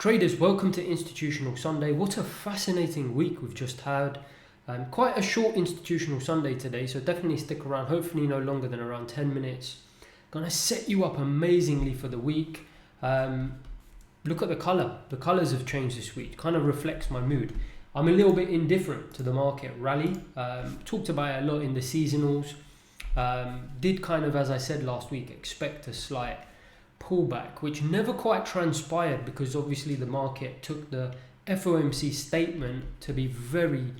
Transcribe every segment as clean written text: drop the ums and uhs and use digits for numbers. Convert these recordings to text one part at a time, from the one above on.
Traders, welcome to Institutional Sunday. What a fascinating week we've just had. Quite a short Institutional Sunday today, so definitely stick around, hopefully no longer than around 10 minutes. Gonna set you up amazingly for the week. Look at the colour. The colours have changed this week, kind of reflects my mood. I'm a little bit indifferent to the market rally. Talked about it a lot in the seasonals. Did kind of, as I said last week, expect a slight pullback, which never quite transpired because obviously the market took the FOMC statement to be very,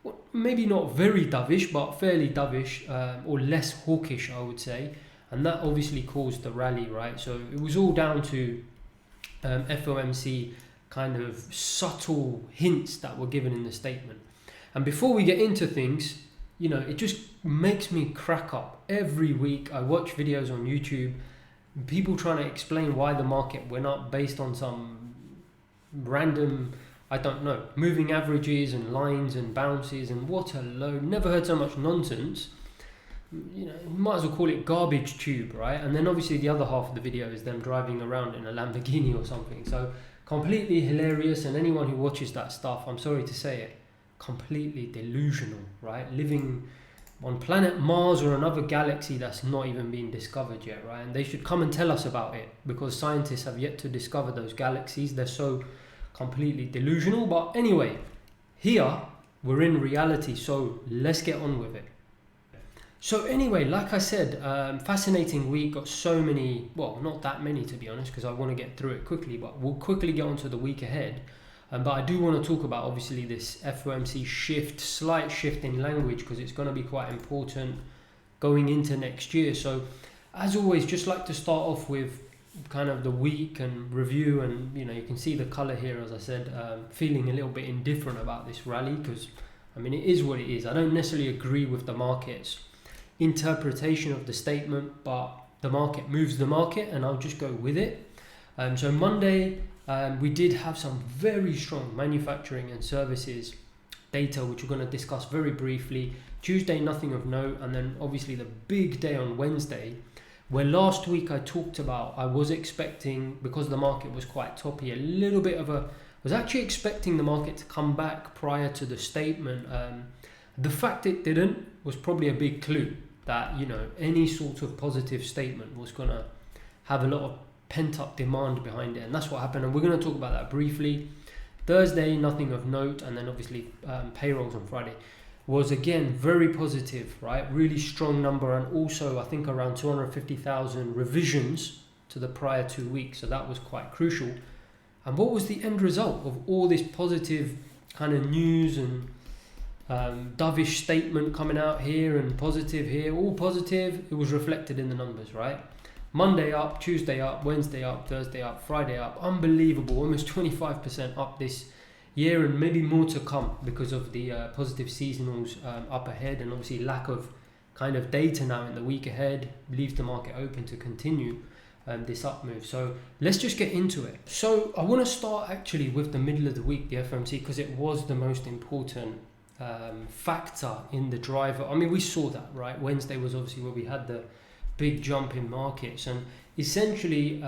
well, maybe not very dovish, but fairly dovish, or less hawkish, I would say. And that obviously caused the rally, right? So it was all down to FOMC kind of subtle hints that were given in the statement. And before we get into things, you know, it just makes me crack up. Every week I watch videos on YouTube, people trying to explain why the market went up based on some random, I don't know, moving averages and lines and bounces, and what a load. Never heard so much nonsense. You know, you might as well call it garbage tube, right? And then obviously the other half of the video is them driving around in a Lamborghini or something. So completely hilarious, and anyone who watches that stuff, I'm sorry to say it, completely delusional, right? Living on planet Mars or another galaxy that's not even been discovered yet, right? And they should come and tell us about it, because scientists have yet to discover those galaxies. They're so completely delusional. But anyway, here we're in reality, so let's get on with it. So anyway, like I said, fascinating week. Got so many, well, not that many to be honest, because I want to get through it quickly, but we'll quickly get on to the week ahead. But I do want to talk about obviously this FOMC shift, slight shift in language, because it's going to be quite important going into next year. So as always, just like to start off with kind of the week and review, and you know, you can see the color here, as I said, feeling a little bit indifferent about this rally, because I mean, it is what it is. I don't necessarily agree with the market's interpretation of the statement, but the market moves the market and I'll just go with it. So Monday, we did have some very strong manufacturing and services data, which we're going to discuss very briefly. Tuesday, nothing of note. And then obviously the big day on Wednesday, where last week I talked about, I was expecting, because the market was quite toppy, a little bit of a, was actually expecting the market to come back prior to the statement. The fact it didn't was probably a big clue that, you know, any sort of positive statement was going to have a lot of pent-up demand behind it, and that's what happened, and we're going to talk about that briefly. Thursday, nothing of note, and then obviously payrolls on Friday was again very positive, right? Really strong number, and also I think around 250,000 revisions to the prior 2 weeks, so that was quite crucial. And what was the end result of all this positive kind of news and dovish statement coming out here and positive here, all positive? It was reflected in the numbers, right? Monday up, Tuesday up, Wednesday up, Thursday up, Friday up. Unbelievable, almost 25% up this year, and maybe more to come because of the positive seasonals up ahead, and obviously lack of kind of data now in the week ahead leaves the market open to continue this up move. So let's just get into it. So I want to start actually with the middle of the week, the FOMC, because it was the most important factor in the driver. I mean, we saw that, right? Wednesday was obviously where we had the big jump in markets, and essentially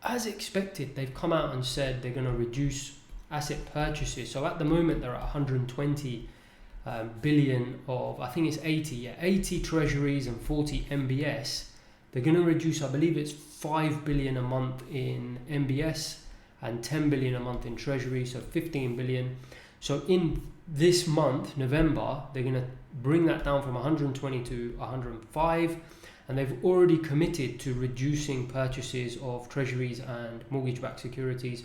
as expected, they've come out and said they're going to reduce asset purchases. So at the moment they're at 120 billion of, I think it's 80 treasuries and 40 MBS. They're going to reduce, I believe it's 5 billion a month in MBS and 10 billion a month in treasury, so 15 billion. So in this month, November, they're going to bring that down from 120 to 105. And they've already committed to reducing purchases of treasuries and mortgage-backed securities,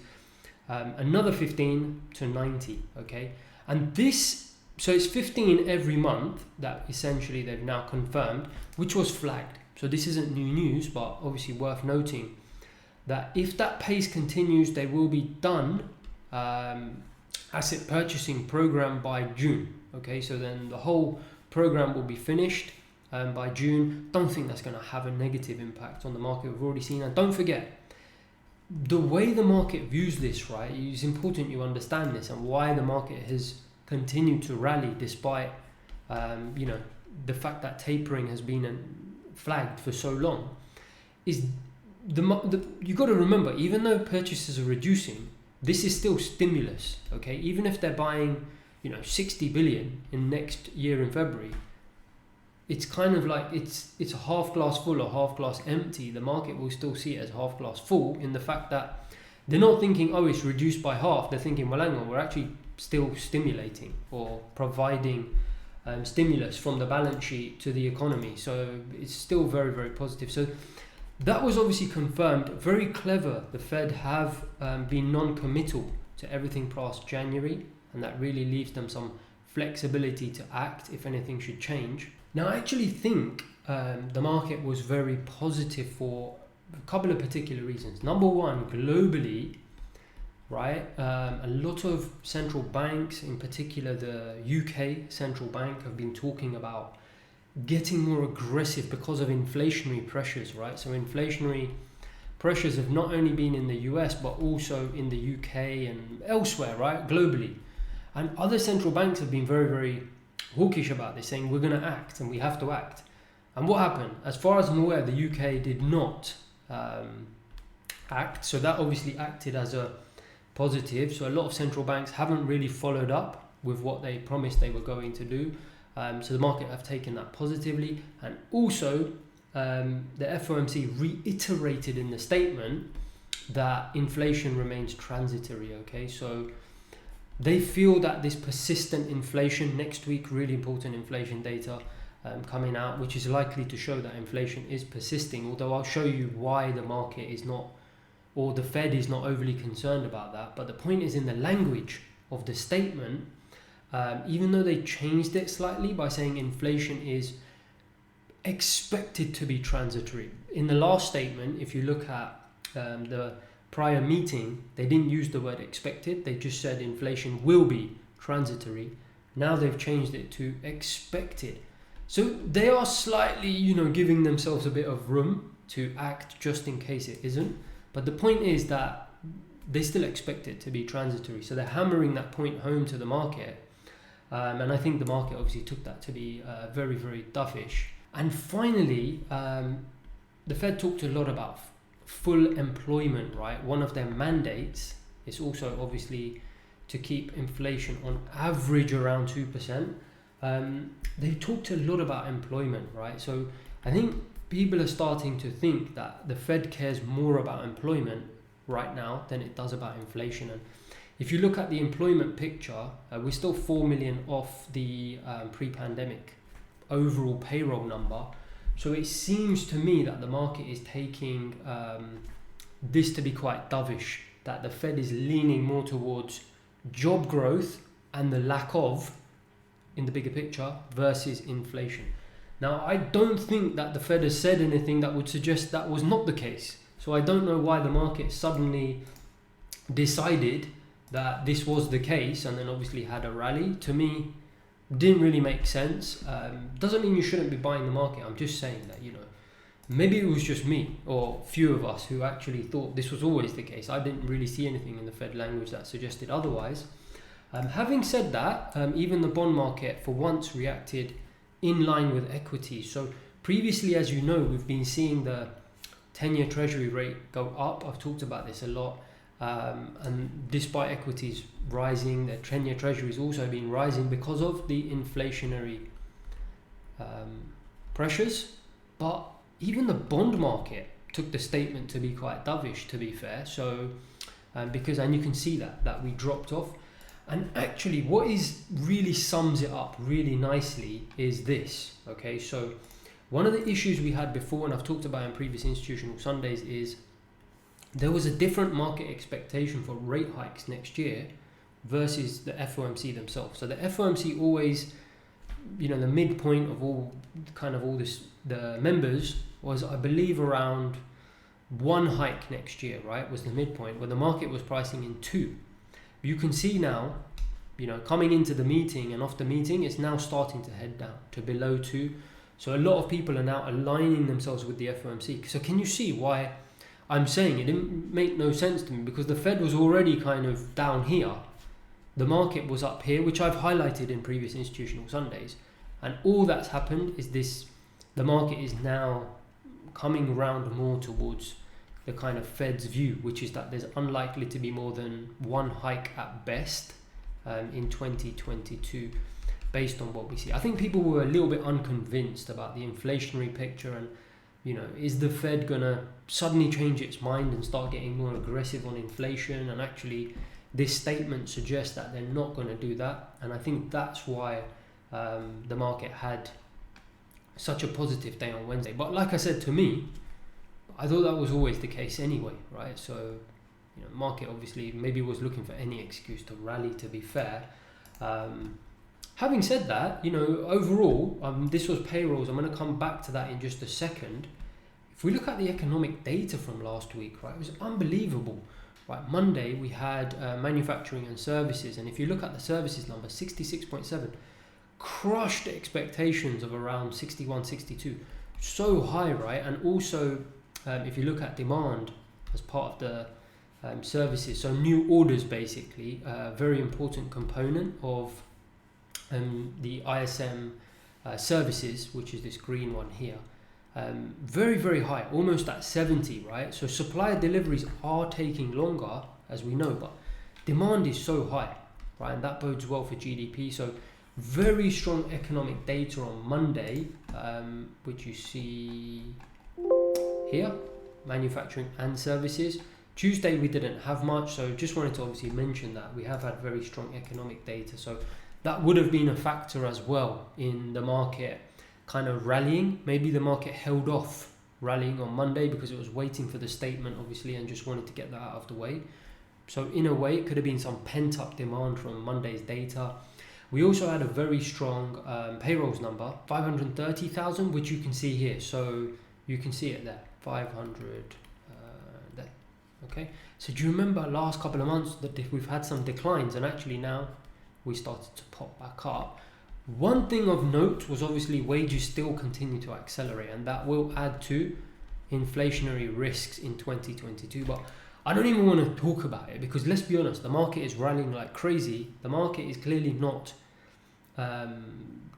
another 15 to 90, okay? And this, so it's 15 every month that essentially they've now confirmed, which was flagged. So this isn't new news, but obviously worth noting that if that pace continues, they will be done asset purchasing program by June, okay? So then the whole program will be finished by June. Don't think that's going to have a negative impact on the market. We've already seen that. Don't forget, the way the market views this, right, it's important you understand this, and why the market has continued to rally despite, you know, the fact that tapering has been flagged for so long, is you got to remember, even though purchases are reducing, this is still stimulus, okay? Even if they're buying, 60 billion in next year in February, it's kind of like it's a half glass full or half glass empty. The market will still see it as half glass full, in the fact that they're not thinking, oh, it's reduced by half. They're thinking, well, hang on, we're actually still stimulating or providing stimulus from the balance sheet to the economy. So it's still very, very positive. So that was obviously confirmed. Very clever. The Fed have been non-committal to everything past January, and that really leaves them some flexibility to act if anything should change. Now, I actually think the market was very positive for a couple of particular reasons. Number one, globally, right, a lot of central banks, in particular the UK central bank, have been talking about getting more aggressive because of inflationary pressures, right? So inflationary pressures have not only been in the US, but also in the UK and elsewhere, right, globally. And other central banks have been very, very hawkish about this, saying we're going to act and we have to act. And what happened? As far as I'm aware, the UK did not act, so that obviously acted as a positive. So a lot of central banks haven't really followed up with what they promised they were going to do. So the market have taken that positively. And also the FOMC reiterated in the statement that inflation remains transitory, okay? So they feel that this persistent inflation, next week, really important inflation data coming out, which is likely to show that inflation is persisting, although I'll show you why the market is not, or the Fed is not overly concerned about that. But the point is in the language of the statement, even though they changed it slightly by saying inflation is expected to be transitory. In the last statement, if you look at the prior meeting, they didn't use the word expected, they just said inflation will be transitory. Now they've changed it to expected. So they are slightly, giving themselves a bit of room to act just in case it isn't. But the point is that they still expect it to be transitory. So they're hammering that point home to the market. And I think the market obviously took that to be very, very dovish. And finally, the Fed talked a lot about full employment, right? One of their mandates is also obviously to keep inflation on average around 2%. They talked a lot about employment, right? So I think people are starting to think that the Fed cares more about employment right now than it does about inflation. And if you look at the employment picture, we're still 4 million off the pre-pandemic overall payroll number. So it seems to me that the market is taking this to be quite dovish, that the Fed is leaning more towards job growth and the lack of, in the bigger picture, versus inflation. Now, I don't think that the Fed has said anything that would suggest that was not the case. So I don't know why the market suddenly decided that this was the case and then obviously had a rally. To me, didn't really make sense. Doesn't mean you shouldn't be buying the market. I'm just saying that, maybe it was just me or few of us who actually thought this was always the case. I didn't really see anything in the Fed language that suggested otherwise. Having said that, even the bond market for once reacted in line with equity. So previously, as you know, we've been seeing the 10-year Treasury rate go up. I've talked about this a lot. And despite equities rising, the 10-year Treasury has also been rising because of the inflationary pressures. But even the bond market took the statement to be quite dovish, to be fair. So because, and you can see that we dropped off. And actually what really sums it up really nicely is this, okay? So one of the issues we had before, and I've talked about in previous Institutional Sundays, is there was a different market expectation for rate hikes next year versus the FOMC themselves. So the FOMC always, the midpoint of all this, the members was, I believe, around one hike next year, right? Was the midpoint, where the market was pricing in 2. You can see now, coming into the meeting and off the meeting, it's now starting to head down to below 2. So a lot of people are now aligning themselves with the FOMC. So can you see why I'm saying it didn't make no sense to me? Because the Fed was already kind of down here. The market was up here, which I've highlighted in previous Institutional Sundays. And all that's happened is the market is now coming around more towards the kind of Fed's view, which is that there's unlikely to be more than one hike at best in 2022, based on what we see. I think people were a little bit unconvinced about the inflationary picture, and is the Fed gonna suddenly change its mind and start getting more aggressive on inflation? And actually, this statement suggests that they're not going to do that, and I think that's why the market had such a positive day on Wednesday. But like I said, to me, I thought that was always the case anyway, right? So, market obviously maybe was looking for any excuse to rally, to be fair. Having said that, overall, this was payrolls. I'm going to come back to that in just a second. If we look at the economic data from last week, right, it was unbelievable. Right, Monday we had manufacturing and services, and if you look at the services number, 66.7, crushed expectations of around 61, 62. So high, right? And also, if you look at demand as part of the services, so new orders basically, very important component of the ISM services, which is this green one here. Very, very high, almost at 70, right? So supplier deliveries are taking longer, as we know, but demand is so high, right? And that bodes well for GDP. So very strong economic data on Monday, which you see here, manufacturing and services. Tuesday we didn't have much, so just wanted to obviously mention that we have had very strong economic data. So that would have been a factor as well in the market kind of rallying. Maybe the market held off rallying on Monday because it was waiting for the statement, obviously, and just wanted to get that out of the way. So in a way, it could have been some pent-up demand from Monday's data. We also had a very strong payrolls number, 530,000, which you can see here. So you can see it there, 500 there. Okay. So do you remember last couple of months that we've had some declines, and actually now we started to pop back up? One thing of note was obviously wages still continue to accelerate, and that will add to inflationary risks in 2022. But I don't even want to talk about it, because let's be honest, the market is rallying like crazy. The market is clearly not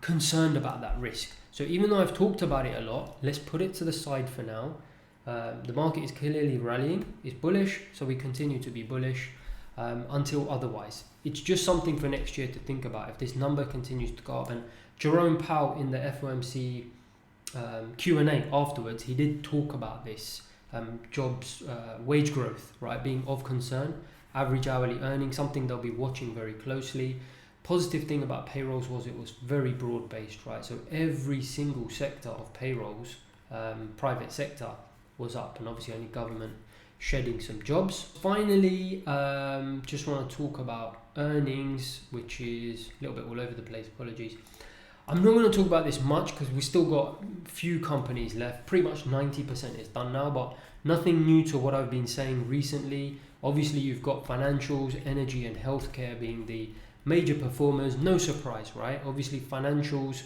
concerned about that risk. So even though I've talked about it a lot, let's put it to the side for now. The market is clearly rallying, it's bullish, so we continue to be bullish until otherwise. It's just something for next year to think about if this number continues to go up. And Jerome Powell in the FOMC Q&A afterwards, he did talk about this jobs, wage growth, right, being of concern, average hourly earnings, something they'll be watching very closely. Positive thing about payrolls was it was very broad based, right? So every single sector of payrolls, private sector, was up, and obviously only government shedding some jobs. Finally, just want to talk about earnings, which is a little bit all over the place, apologies. I'm not going to talk about this much because we've still got a few companies left. Pretty much 90% is done now, but nothing new to what I've been saying recently. Obviously, you've got financials, energy and healthcare being the major performers. No surprise, right? Obviously, financials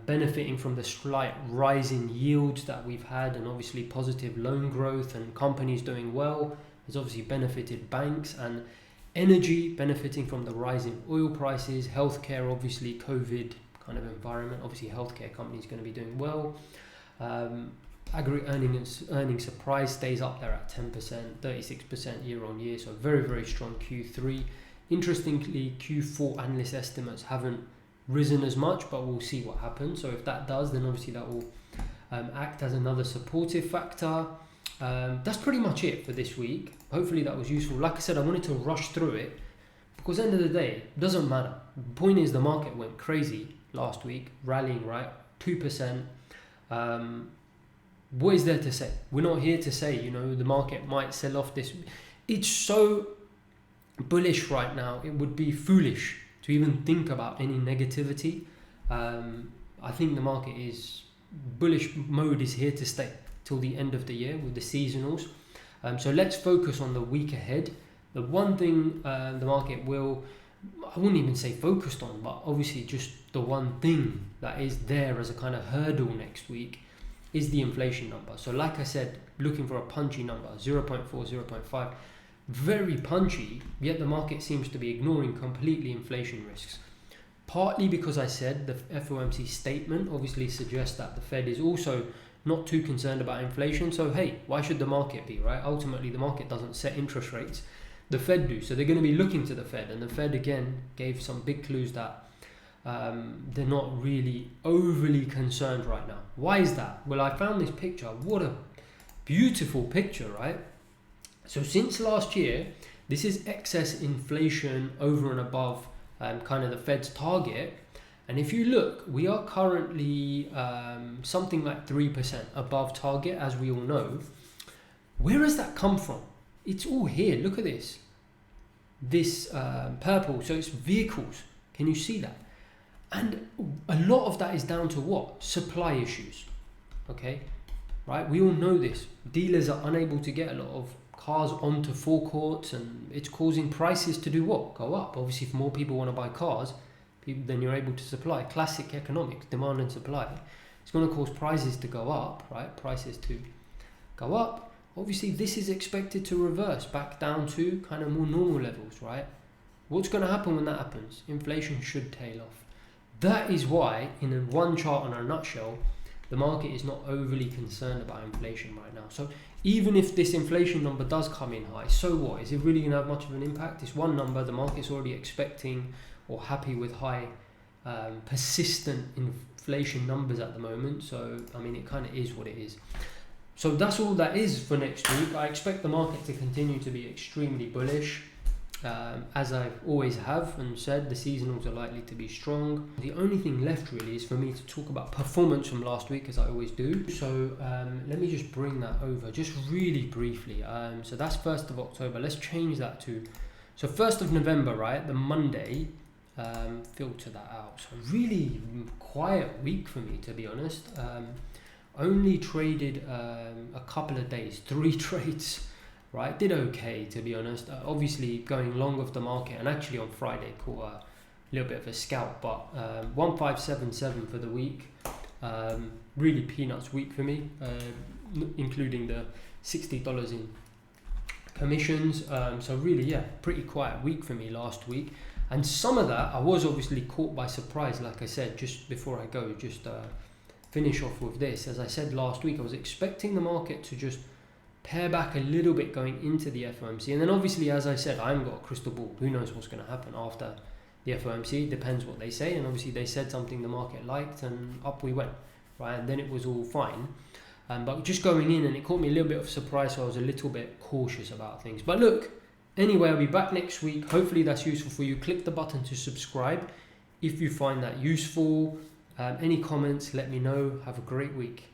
benefiting from the slight rise in yields that we've had, and obviously positive loan growth and companies doing well has obviously benefited banks, and energy benefiting from the rise in oil prices. Healthcare, obviously COVID kind of environment, obviously healthcare companies going to be doing well. Aggregate earnings surprise stays up there at 10%, 36% year on year, so very, very strong Q3. Interestingly, Q4 analyst estimates haven't risen as much, but we'll see what happens. So if that does, then obviously that will act as another supportive factor. That's pretty much it for this week. Hopefully that was useful. Like I said, I wanted to rush through it because at the end of the day, it doesn't matter. The point is the market went crazy last week, rallying, right? 2%. What is there to say? We're not here to say, the market might sell off this. It's so bullish right now, it would be foolish to even think about any negativity. I think the market is bullish mode is here to stay till the end of the year with the seasonals. So let's focus on the week ahead. The one thing the market will, I wouldn't even say focused on, but obviously just the one thing that is there as a kind of hurdle next week is the inflation number. So like I said, looking for a punchy number, 0.4, 0.5. Very punchy, yet the market seems to be ignoring completely inflation risks. Partly because I said the FOMC statement obviously suggests that the Fed is also not too concerned about inflation. So hey, why should the market be, right? Ultimately, the market doesn't set interest rates. The Fed do. So they're going to be looking to the Fed. And the Fed, again, gave some big clues that they're not really overly concerned right now. Why is that? Well, I found this picture. What a beautiful picture, right? So since last year, this is excess inflation over and above kind of the Fed's target. And if you look, we are currently something like 3% above target, as we all know. Where has that come from? It's all here. Look at this. This purple, so it's vehicles. Can you see that? And a lot of that is down to what? Supply issues. Okay, right? We all know this. Dealers are unable to get a lot of cars onto forecourts, and it's causing prices to do what? Go up. Obviously, if more people want to buy cars, then you're able to supply. Classic economics, demand and supply. It's going to cause prices to go up, right? Prices to go up. Obviously, this is expected to reverse back down to kind of more normal levels, right? What's going to happen when that happens? Inflation should tail off. That is why, in one chart in a nutshell, the market is not overly concerned about inflation right now. So even if this inflation number does come in high, so what? Is it really going to have much of an impact? It's one number. The market's already expecting or happy with high persistent inflation numbers at the moment. So, I mean, it kind of is what it is. So that's all that is for next week. I expect the market to continue to be extremely bullish. As I always have and said, the seasonals are likely to be strong. The only thing left really is for me to talk about performance from last week, as I always do. So let me just bring that over just really briefly. So that's 1st of October. Let's change that to, so 1st of November, right? The Monday, filter that out. So really quiet week for me, to be honest. Only traded a couple of days, 3 trades. Right, did okay, to be honest. Obviously going long of the market, and actually on Friday caught a little bit of a scalp, but 1577 for the week. Really peanuts week for me, including the $60 in commissions. So really, yeah, pretty quiet week for me last week. And some of that I was obviously caught by surprise. Like I said, just before I go, just finish off with this. As I said last week, I was expecting the market to just pare back a little bit going into the FOMC, and then obviously, as I said, I haven't got a crystal ball. Who knows what's going to happen after the FOMC? It depends what they say, and obviously they said something the market liked, and up we went, right? And then it was all fine. But just going in, and it caught me a little bit of surprise, so I was a little bit cautious about things. But look, anyway, I'll be back next week. Hopefully that's useful for you. Click the button to subscribe if you find that useful. Any comments, let me know. Have a great week.